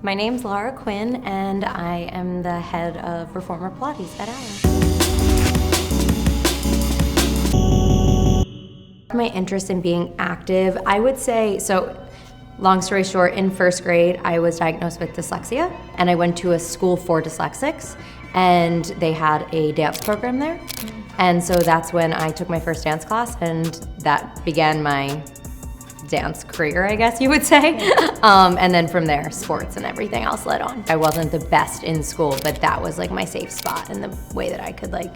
My name's Quinn, and I am the head of Reformer Pilates at Aloe. My interest in being active, I would say, so long story short, in first grade, I was diagnosed with dyslexia, and I went to a school for dyslexics, and they had a dance program there. And so that's when I took my first dance class, and that began my dance career, I guess you would say. And then from there, sports and everything else led on. I wasn't the best in school, but that was like my safe spot and the way that I could like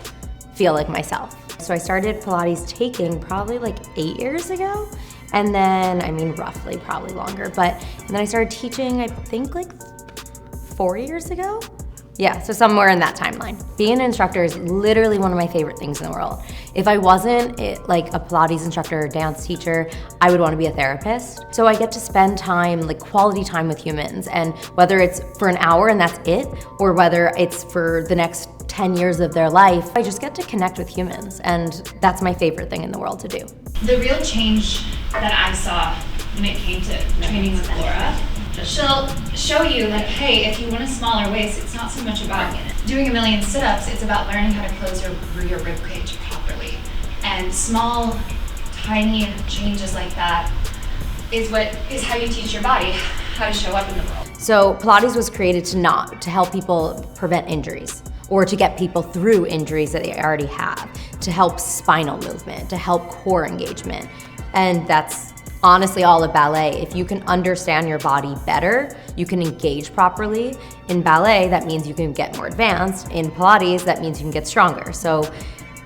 feel like myself. So I started Pilates taking probably like 8 years ago. And then, I mean, roughly, probably longer, and then I started teaching, I think like 4 years ago. Yeah, so somewhere in that timeline. Being an instructor is literally one of my favorite things in the world. If I wasn't like a Pilates instructor or dance teacher, I would want to be a therapist. So I get to spend time, like quality time with humans, and whether it's for an hour and that's it, or whether it's for the next 10 years of their life, I just get to connect with humans, and that's my favorite thing in the world to do. The real change that I saw when it came to training with Laura, she'll show you like, hey, if you want a smaller waist, it's not so much about doing a million sit-ups, it's about learning how to close your rib cage properly. And small, tiny changes like that is how you teach your body how to show up in the world. So Pilates was created to help people prevent injuries, or to get people through injuries that they already have, to help spinal movement, to help core engagement. And that's honestly all of ballet. If you can understand your body better, you can engage properly. In ballet, that means you can get more advanced. In Pilates, that means you can get stronger. So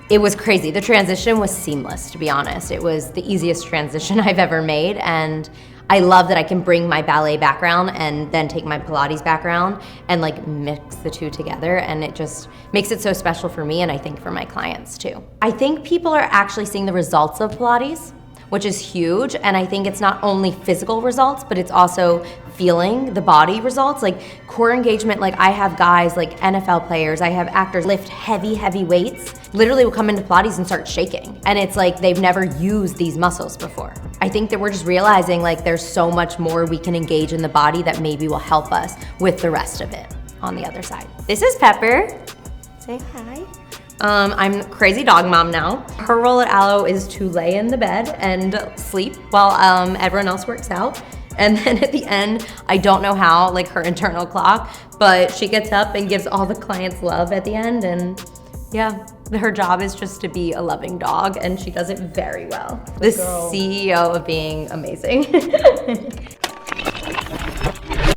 it was crazy. The transition was seamless, to be honest. It was the easiest transition I've ever made, and I love that I can bring my ballet background and then take my Pilates background and like mix the two together, and it just makes it so special for me, and I think for my clients too. I think people are actually seeing the results of Pilates, which is huge, and I think it's not only physical results, but it's also feeling the body results, like core engagement. Like I have guys like NFL players, I have actors lift heavy weights, literally will come into Pilates and start shaking. And it's like they've never used these muscles before. I think that we're just realizing like there's so much more we can engage in the body that maybe will help us with the rest of it on the other side. This is Pepper. Say hi. I'm crazy dog mom now. Her role at Aloe is to lay in the bed and sleep while everyone else works out. And then at the end, I don't know how, like her internal clock, but she gets up and gives all the clients love at the end. And yeah, her job is just to be a loving dog, and she does it very well. The CEO of being amazing.